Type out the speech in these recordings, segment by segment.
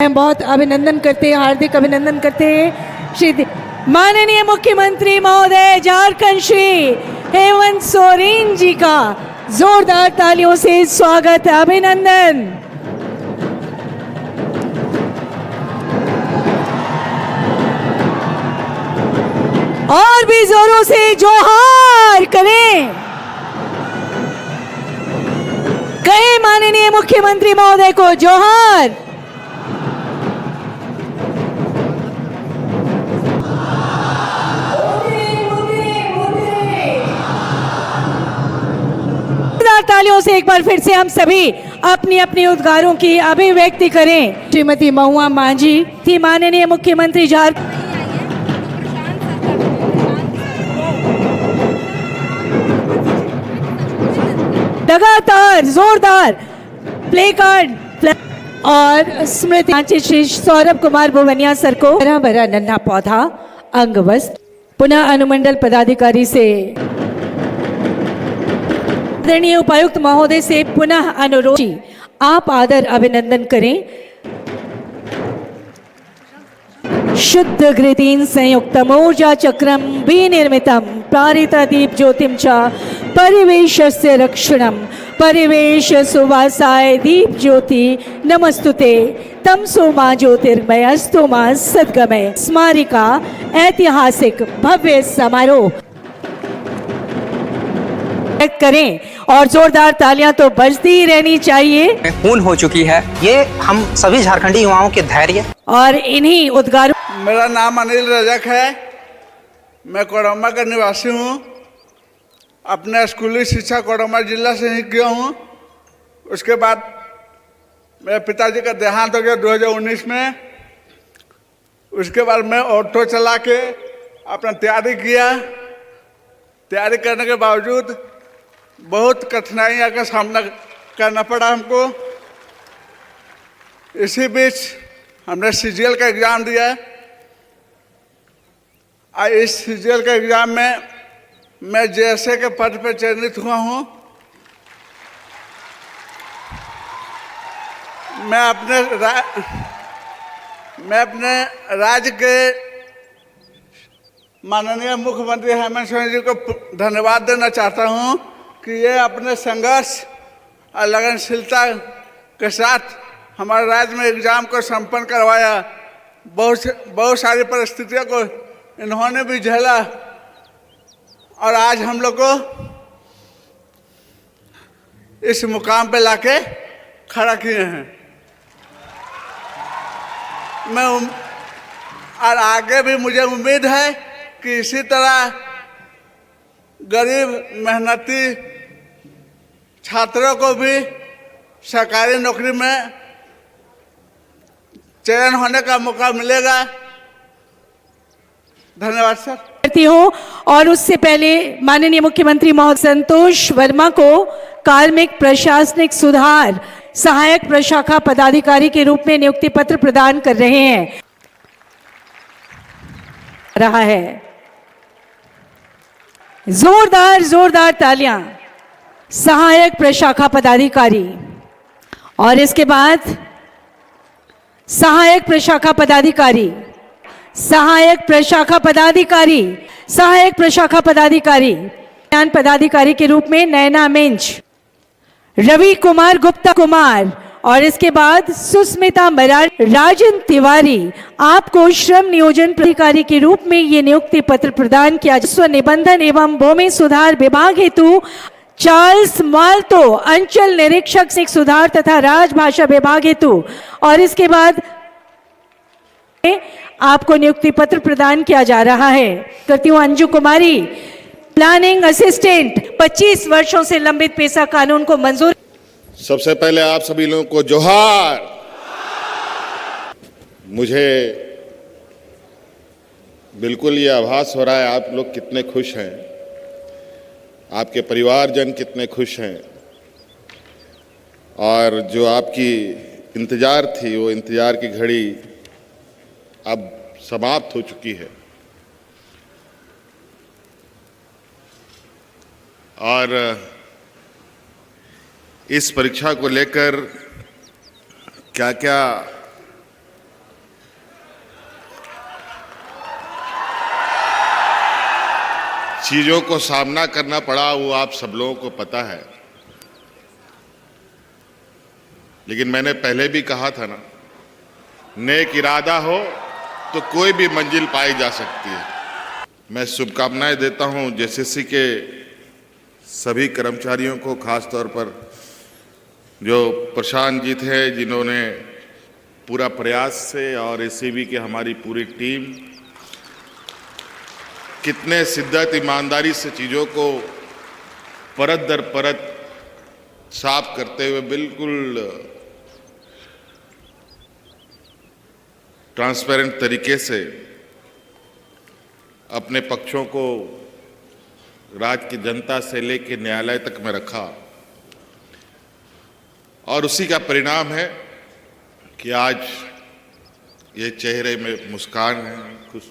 हैं, बहुत अभिनंदन करते हैं, हार्दिक अभिनंदन करते हैं श्री माननीय मुख्यमंत्री महोदय झारखंड श्री हेमंत सोरेन जी का जोरदार तालियों से स्वागत, अभिनंदन। और भी जोरों से जोहार करें, कहे माननीय मुख्यमंत्री महोदय को जोहार। तालियों से एक बार फिर से हम सभी अपनी अपनी उद्गारों की अभिव्यक्ति करें। श्रीमती महुआ मांझी थी माननीय मुख्यमंत्री झारखंड। लगातार जोरदार प्ले कार्ड और स्मृति श्री सौरभ कुमार भुवनिया सर को हरा भरा नन्हा पौधा अंगवस्त्र पुनः अनुमंडल पदाधिकारी से आदरणीय उपायुक्त महोदय से पुनः अनुरोध, आप आदर अभिनंदन करें। शुद्ध घृतेन संयुक्तम ऊर्जा चक्रम विनिर्मितम प्रारिता दीप ज्योतिम च परिवेशस्य रक्षणम परिवेश सुवासाय दीप ज्योति नमस्तुते तम सोमा ज्योतिर्मयस्तु मा सद्गमय स्मारिका ऐतिहासिक भव्य समारोह करें और जोरदार तालियां तो बजती ही रहनी चाहिए। खून हो चुकी है, ये हम सभी झारखंडी युवाओं के धैर्य और इन्हीं उद्गारों। मेरा नाम अनिल रजक है, मैं कोडरमा का निवासी हूँ। अपने स्कूली शिक्षा कोडरमा जिला से ही किया हूँ। उसके बाद मेरे पिताजी का देहांत हो गया 2019 में। उसके बाद मैं ऑटो चला के अपना तैयारी किया। तैयारी करने के बावजूद बहुत कठिनाइयों का सामना करना पड़ा हमको। इसी बीच हमने सीजीएल का एग्ज़ाम दिया। इस सीजीएल के एग्ज़ाम में मैं जेएसए के पद पर चयनित हुआ हूँ। मैं अपने राज्य के माननीय मुख्यमंत्री हेमंत सोरेन जी को धन्यवाद देना चाहता हूँ कि ये अपने संघर्ष और लगनशीलता के साथ हमारे राज्य में एग्ज़ाम को संपन्न करवाया। बहुत सारी परिस्थितियों को इन्होंने भी झेला और आज हम लोग को इस मुकाम पे लाके खड़ा किए हैं। और आगे भी मुझे उम्मीद है कि इसी तरह गरीब मेहनती छात्रों को भी सरकारी नौकरी में चयन होने का मौका मिलेगा। धन्यवाद सर। करती हूँ और उससे पहले माननीय मुख्यमंत्री महोदय संतोष वर्मा को कार्मिक प्रशासनिक सुधार सहायक प्रशाखा पदाधिकारी के रूप में नियुक्ति पत्र प्रदान कर रहे हैं रहा है। जोरदार जोरदार तालियां सहायक प्रशाखा पदाधिकारी। और इसके बाद सहायक प्रशाखा पदाधिकारी, सहायक प्रशाखा पदाधिकारी, सहायक प्रशाखा पदाधिकारी पदाधिकारी के रूप में नैना मिंज, रवि कुमार गुप्ता कुमार और इसके बाद सुस्मिता मराठी, राजन तिवारी। आपको श्रम नियोजन प्राधिकारी के रूप में ये नियुक्ति पत्र प्रदान किया। स्व निबंधन एवं भूमि सुधार विभाग हेतु चार्ल्स माल्तो अंचल निरीक्षक सिख सुधार तथा राजभाषा विभाग हेतु। और इसके बाद आपको नियुक्ति पत्र प्रदान किया जा रहा है। करती हूँ अंजू कुमारी, प्लानिंग असिस्टेंट, 25 वर्षों से लंबित पेशा कानून को मंजूर। सबसे पहले आप सभी लोगों को जोहार। मुझे बिल्कुल ये आभास हो रहा है आप लोग कितने खुश हैं, आपके परिवारजन कितने खुश हैं और जो आपकी इंतज़ार थी वो इंतज़ार की घड़ी अब समाप्त हो चुकी है। और इस परीक्षा को लेकर क्या क्या चीज़ों को सामना करना पड़ा वो आप सब लोगों को पता है। लेकिन मैंने पहले भी कहा था ना, नेक इरादा हो तो कोई भी मंजिल पाई जा सकती है। मैं शुभकामनाएं देता हूं जेसीसी के सभी कर्मचारियों को, खास तौर पर जो प्रशांत जी थे, जिन्होंने पूरा प्रयास से, और एसीबी की हमारी पूरी टीम कितने शिद्दत ईमानदारी से चीज़ों को परत दर परत साफ करते हुए बिल्कुल ट्रांसपेरेंट तरीके से अपने पक्षों को राज्य की जनता से लेकर न्यायालय तक में रखा, और उसी का परिणाम है कि आज ये चेहरे में मुस्कान है खुश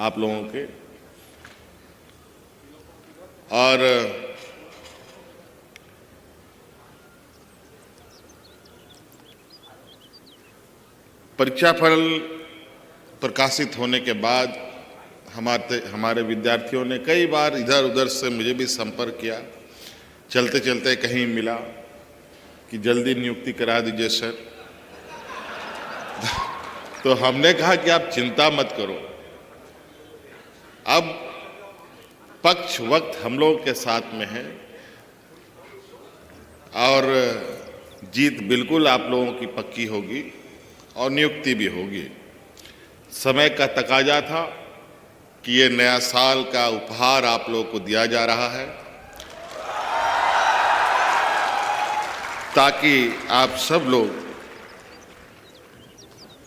आप लोगों के। और परीक्षा फल प्रकाशित होने के बाद हमारे विद्यार्थियों ने कई बार इधर उधर से मुझे भी संपर्क किया, चलते चलते कहीं मिला कि जल्दी नियुक्ति करा दीजिए सर। तो हमने कहा कि आप चिंता मत करो, अब पक्ष वक्त हम लोगों के साथ में है और जीत बिल्कुल आप लोगों की पक्की होगी और नियुक्ति भी होगी। समय का तकाजा था कि ये नया साल का उपहार आप लोगों को दिया जा रहा है, ताकि आप सब लोग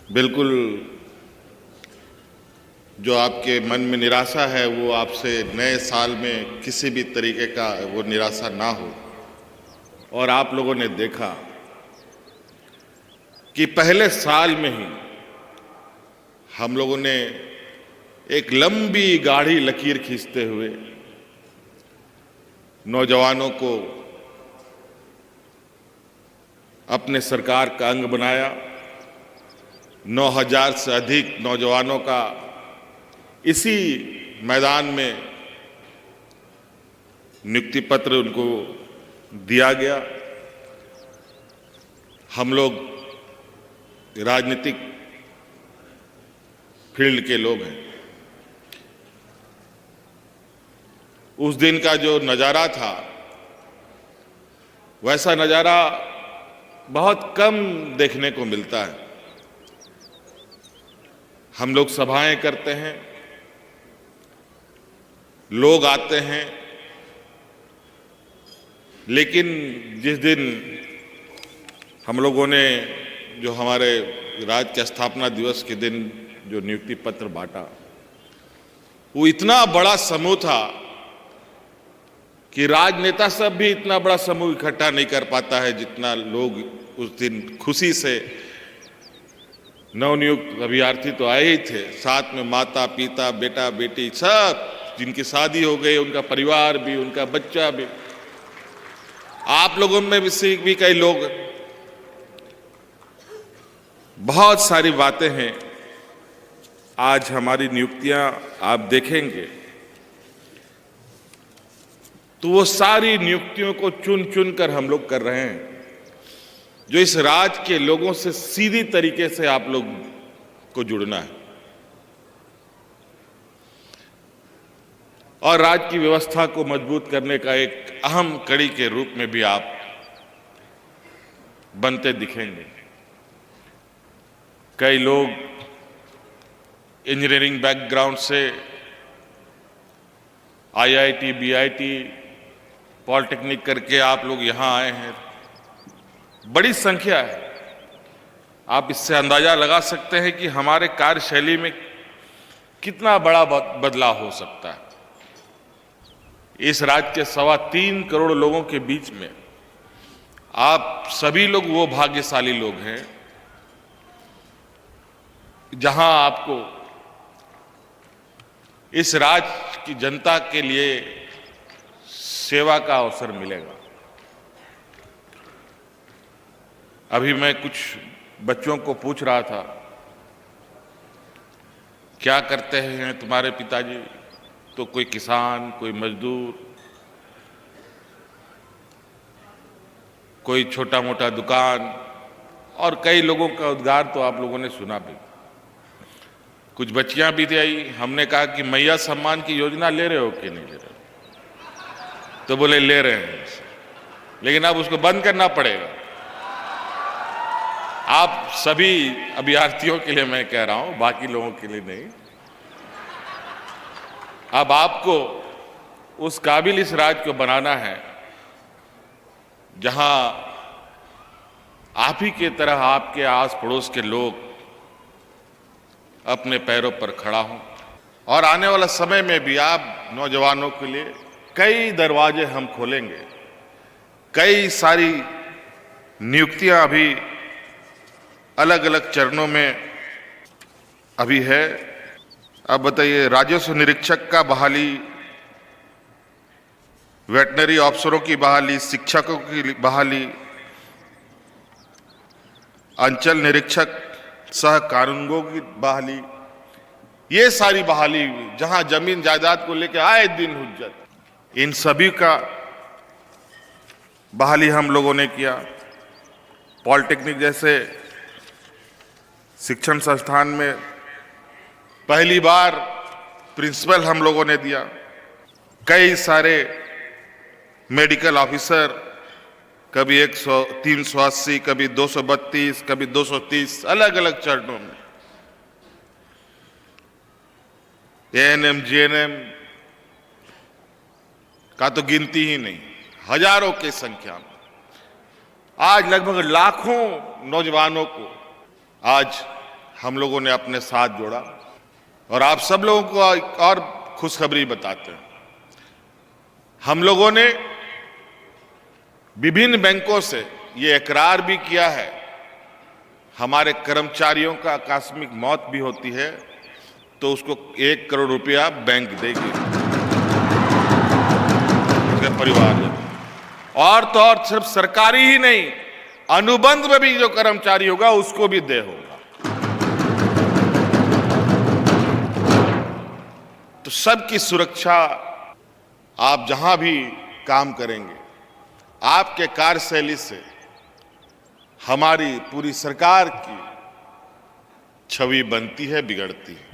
बिल्कुल जो आपके मन में निराशा है वो आपसे नए साल में किसी भी तरीके का वो निराशा ना हो। और आप लोगों ने देखा कि पहले साल में ही हम लोगों ने एक लंबी गाढ़ी लकीर खींचते हुए नौजवानों को अपने सरकार का अंग बनाया। 9,000 से अधिक नौजवानों का इसी मैदान में नियुक्ति पत्र उनको दिया गया। हम लोग राजनीतिक फील्ड के लोग हैं। उस दिन का जो नज़ारा था वैसा नज़ारा बहुत कम देखने को मिलता है। हम लोग सभाएं करते हैं, लोग आते हैं, लेकिन जिस दिन हम लोगों ने जो हमारे राज्य के स्थापना दिवस के दिन जो नियुक्ति पत्र बांटा, वो इतना बड़ा समूह था कि राजनेता सब भी इतना बड़ा समूह इकट्ठा नहीं कर पाता है जितना लोग उस दिन खुशी से। नवनियुक्त अभ्यर्थी तो आए ही थे, साथ में माता पिता बेटा बेटी सब जिनकी शादी हो गई, उनका परिवार भी, उनका बच्चा भी, आप लोगों में भी कई लोग। बहुत सारी बातें हैं। आज हमारी नियुक्तियां आप देखेंगे तो वो सारी नियुक्तियों को चुन चुन कर हम लोग कर रहे हैं, जो इस राज्य के लोगों से सीधी तरीके से आप लोग को जुड़ना है और राज्य की व्यवस्था को मजबूत करने का एक अहम कड़ी के रूप में भी आप बनते दिखेंगे। कई लोग इंजीनियरिंग बैकग्राउंड से आईआईटी, बीआईटी, पॉलिटेक्निक करके आप लोग यहाँ आए हैं, बड़ी संख्या है। आप इससे अंदाजा लगा सकते हैं कि हमारे कार्यशैली में कितना बड़ा बदलाव हो सकता है। इस राज्य के 3.25 करोड़ लोगों के बीच में आप सभी लोग वो भाग्यशाली लोग हैं जहां आपको इस राज्य की जनता के लिए सेवा का अवसर मिलेगा। अभी मैं कुछ बच्चों को पूछ रहा था, क्या करते हैं तुम्हारे पिताजी? तो कोई किसान, कोई मजदूर, कोई छोटा मोटा दुकान और कई लोगों का उद्गार तो आप लोगों ने सुना भी। कुछ बच्चियां भी आई, हमने कहा कि मैया सम्मान की योजना ले रहे हो कि नहीं ले रहे हो, तो बोले ले रहे हैं, लेकिन अब उसको बंद करना पड़ेगा। आप सभी अभ्यर्थियों के लिए मैं कह रहा हूं, बाकी लोगों के लिए नहीं। अब आपको उस काबिल इस राज्य को बनाना है जहां आप ही के तरह आपके आस पड़ोस के लोग अपने पैरों पर खड़ा हों, और आने वाला समय में भी आप नौजवानों के लिए कई दरवाजे हम खोलेंगे। कई सारी नियुक्तियां अभी अलग अलग चरणों में अभी है। अब बताइए, राजस्व निरीक्षक का बहाली, वेटनरी अफसरों की बहाली, शिक्षकों की बहाली, अंचल निरीक्षक सह कानूनगों की बहाली, ये सारी बहाली जहां जमीन जायदाद को लेकर आए दिन हुज्जत, इन सभी का बहाली हम लोगों ने किया। पॉलिटेक्निक जैसे शिक्षण संस्थान में पहली बार प्रिंसिपल हम लोगों ने दिया। कई सारे मेडिकल ऑफिसर, कभी 380, कभी 232, कभी 230, अलग अलग चरणों में। एएनएम, जीएनएम का तो गिनती ही नहीं, हजारों की संख्या में। आज लगभग लाखों नौजवानों को आज हम लोगों ने अपने साथ जोड़ा, और आप सब लोगों को एक और खुशखबरी बताते हैं। हम लोगों ने विभिन्न बैंकों से ये इकरार भी किया है, हमारे कर्मचारियों का आकस्मिक मौत भी होती है तो उसको 1 करोड़ रुपया बैंक देगी उसके परिवार में। और तो और सिर्फ सरकारी ही नहीं, अनुबंध में भी जो कर्मचारी होगा उसको भी देय होगा। तो सबकी सुरक्षा, आप जहां भी काम करेंगे, आपके कार्यशैली से हमारी पूरी सरकार की छवि बनती है, बिगड़ती है।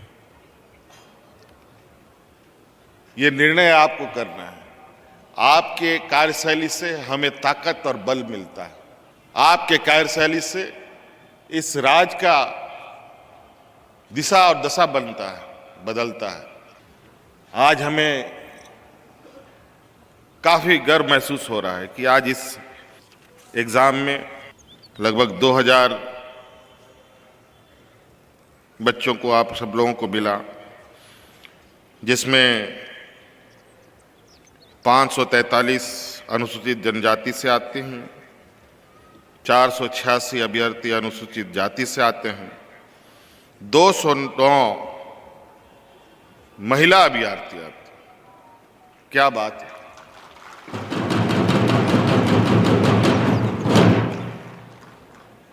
ये निर्णय आपको करना है। आपके कार्यशैली से हमें ताकत और बल मिलता है। आपके कार्यशैली से इस राज्य का दिशा और दशा बनता है, बदलता है। आज हमें काफी गर्व महसूस हो रहा है कि आज इस एग्जाम में लगभग 2000 बच्चों को, आप सब लोगों को मिला, जिसमें 543 अनुसूचित जनजाति से आते हैं, 486 अभ्यर्थी अनुसूचित जाति से आते हैं, 209 महिला अभ्यर्थी आते हैं। क्या बात है।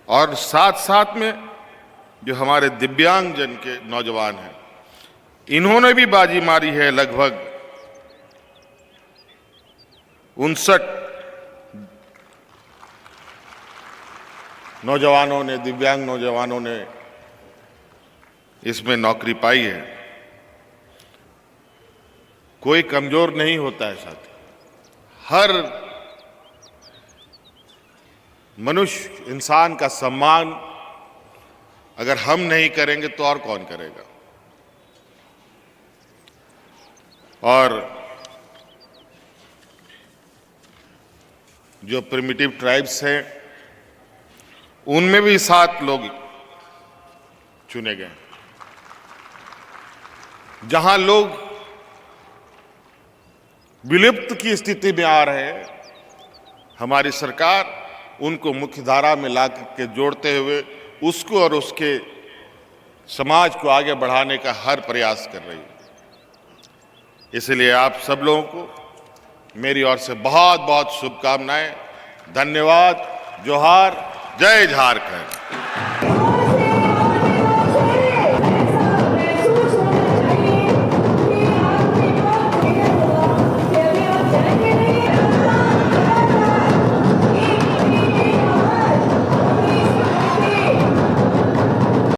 और साथ साथ में जो हमारे दिव्यांग जन के नौजवान हैं, इन्होंने भी बाजी मारी है। लगभग 59 नौजवानों ने, दिव्यांग नौजवानों ने इसमें नौकरी पाई है। कोई कमजोर नहीं होता है साथी। हर मनुष्य, इंसान का सम्मान अगर हम नहीं करेंगे तो और कौन करेगा। और जो प्रिमिटिव ट्राइब्स हैं, उनमें भी 7 लोग चुने गए। जहां लोग विलुप्त की स्थिति में आ रहे हैं, हमारी सरकार उनको मुख्य धारा में ला के जोड़ते हुए उसको और उसके समाज को आगे बढ़ाने का हर प्रयास कर रही है। इसलिए आप सब लोगों को मेरी ओर से बहुत बहुत शुभकामनाएं। धन्यवाद। जोहार। जय झारखंड।